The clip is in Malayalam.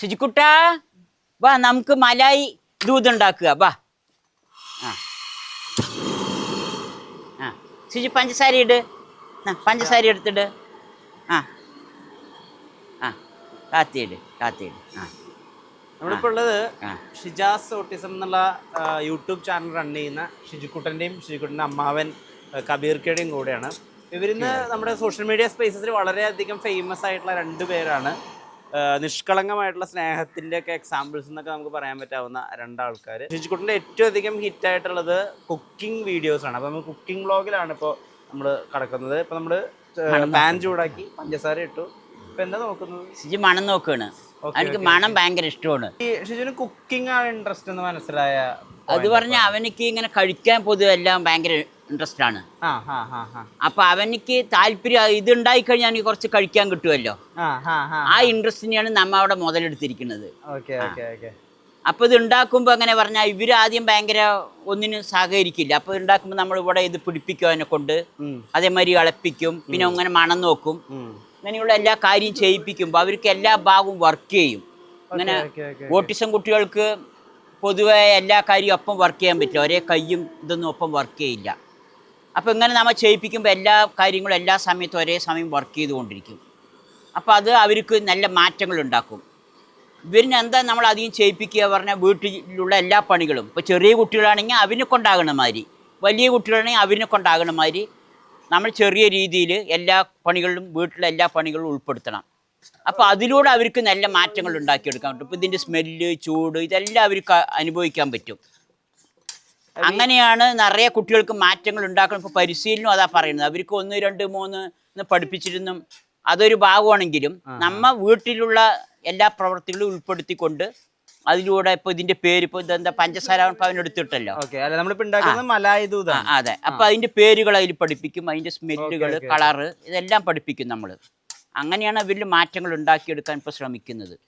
ശുചിക്കുട്ടാ വാ നമുക്ക് മലായി ദൂത് ഉണ്ടാക്കുക വാ. ആ ആ ശുചി പഞ്ചസാര ഇട്. പഞ്ചസാര എടുത്തിട്. ആ ആ കാത്തിയിട് കാത്തിയിട്. ആ നമ്മളിപ്പോൾ ഉള്ളത് ഷിജാസ് ഓട്ടിസം എന്നുള്ള യൂട്യൂബ് ചാനൽ റൺ ചെയ്യുന്ന ഷിജുക്കുട്ടൻ്റെ അമ്മാവൻ കബീർക്കയുടെയും കൂടെയാണ്. ഇവരിന്ന് നമ്മുടെ സോഷ്യൽ മീഡിയ സ്പേസസിൽ വളരെയധികം ഫേമസ് ആയിട്ടുള്ള രണ്ട് പേരാണ്. നിഷ്കളങ്കമായിട്ടുള്ള സ്നേഹത്തിൻ്റെ ഒക്കെ എക്സാമ്പിൾസ് എന്നൊക്കെ നമുക്ക് പറയാൻ പറ്റാവുന്ന രണ്ടാൾക്കാർ. ഷിജുക്കുട്ടൻ്റെ ഏറ്റവും അധികം ഹിറ്റായിട്ടുള്ളത് കുക്കിംഗ് വീഡിയോസാണ്. അപ്പോൾ നമ്മൾ കുക്കിംഗ് വ്ളോഗിലാണ് ഇപ്പോൾ നമ്മൾ കിടക്കുന്നത്. ഇപ്പോൾ നമ്മൾ പാൻ ചൂടാക്കി പഞ്ചസാര ഇട്ടു. ഇപ്പം എന്താ നോക്കുന്നത്? ശുചി മണം നോക്കുകയാണ്. എനിക്ക് മണം ഭയങ്കര ഇഷ്ടമാണ്. ഷിജുവിന് കുക്കിംഗ് ആണ് ഇൻട്രസ്റ്റ് എന്ന് മനസ്സിലായ അത് പറഞ്ഞാൽ അവനിക്ക് ഇങ്ങനെ കഴിക്കാൻ പൊതുവെ എല്ലാം ഭയങ്കര ഇൻട്രസ്റ്റ് ആണ്. അപ്പൊ അവനിക്ക് താല്പര്യം ഇത് ഉണ്ടായി കഴിഞ്ഞാൽ എനിക്ക് കുറച്ച് കഴിക്കാൻ കിട്ടുമല്ലോ. ആ ഇൻട്രസ്റ്റിനെയാണ് നമ്മ അവിടെ മുതലെടുത്തിരിക്കുന്നത്. അപ്പൊ ഇത് ഉണ്ടാക്കുമ്പോ അങ്ങനെ പറഞ്ഞാൽ ഇവര് ആദ്യം ഭയങ്കര ഒന്നിനും സഹകരിക്കില്ല. അപ്പൊ ഉണ്ടാക്കുമ്പോ നമ്മൾ ഇവിടെ ഇത് പിടിപ്പിക്കും, അതിനെ കൊണ്ട് അതേമാതിരി ഇളപ്പിക്കും, പിന്നെ അങ്ങനെ മണം നോക്കും, ഇങ്ങനെയുള്ള എല്ലാ കാര്യം ചെയ്യിപ്പിക്കുമ്പോൾ അവർക്ക് എല്ലാ ഭാഗവും വർക്ക് ചെയ്യും. ഇങ്ങനെ ഓട്ടിസം കുട്ടികൾക്ക് പൊതുവെ എല്ലാ കാര്യവും ഒപ്പം വർക്ക് ചെയ്യാൻ പറ്റില്ല, ഒരേ കയ്യും ഇതൊന്നും ഒപ്പം വർക്ക് ചെയ്യില്ല. അപ്പോൾ ഇങ്ങനെ നമ്മൾ ചെയ്യിപ്പിക്കുമ്പോൾ എല്ലാ കാര്യങ്ങളും എല്ലാ സമയത്തും ഒരേ സമയം വർക്ക് ചെയ്തുകൊണ്ടിരിക്കും. അപ്പോൾ അത് അവർക്ക് നല്ല മാറ്റങ്ങൾ ഉണ്ടാക്കും. ഇവരിന് എന്താ നമ്മൾ അധികം ചെയ്യിപ്പിക്കുക പറഞ്ഞാൽ വീട്ടിലുള്ള എല്ലാ പണികളും, ഇപ്പോൾ ചെറിയ കുട്ടികളാണെങ്കിൽ അവരിനെ കൊണ്ടാകണ മാതിരി, വലിയ കുട്ടികളാണെങ്കിൽ അവരിനെ കൊണ്ടാകണ മാതിരി നമ്മൾ ചെറിയ രീതിയിൽ എല്ലാ പണികളിലും വീട്ടിലെ എല്ലാ പണികളും ഉൾപ്പെടുത്തണം. അപ്പോൾ അതിലൂടെ അവർക്ക് നല്ല മാറ്റങ്ങൾ ഉണ്ടാക്കിയെടുക്കാൻ പറ്റും. ഇപ്പോൾ ഇതിൻ്റെ സ്മെല്ല്, ചൂട്, ഇതെല്ലാം അവർക്ക് അനുഭവിക്കാൻ പറ്റും. അങ്ങനെയാണ് നിറയെ കുട്ടികൾക്ക് മാറ്റങ്ങൾ ഉണ്ടാക്കണം. ഇപ്പോൾ പരിശീലനം അതാ പറയുന്നത്. അവർക്ക് 1, 2, 3 എന്ന് പഠിപ്പിച്ചിരുന്നും അതൊരു ഭാഗമാണെങ്കിലും നമ്മ വീട്ടിലുള്ള എല്ലാ പ്രവൃത്തികളും ഉൾപ്പെടുത്തിക്കൊണ്ട് അതിലൂടെ ഇപ്പൊ ഇതിന്റെ പേര് ഇപ്പൊ ഇതെന്താ പഞ്ചസാര അവനെടുത്തിട്ടല്ലോ. അതെ, അപ്പൊ അതിന്റെ പേരുകൾ അതിൽ പഠിപ്പിക്കും, അതിന്റെ സ്മെല്ലുകൾ, കളറ്, ഇതെല്ലാം പഠിപ്പിക്കും നമ്മൾ. അങ്ങനെയാണ് അവരിൽ മാറ്റങ്ങൾ ഉണ്ടാക്കിയെടുക്കാൻ ഇപ്പൊ ശ്രമിക്കുന്നത്.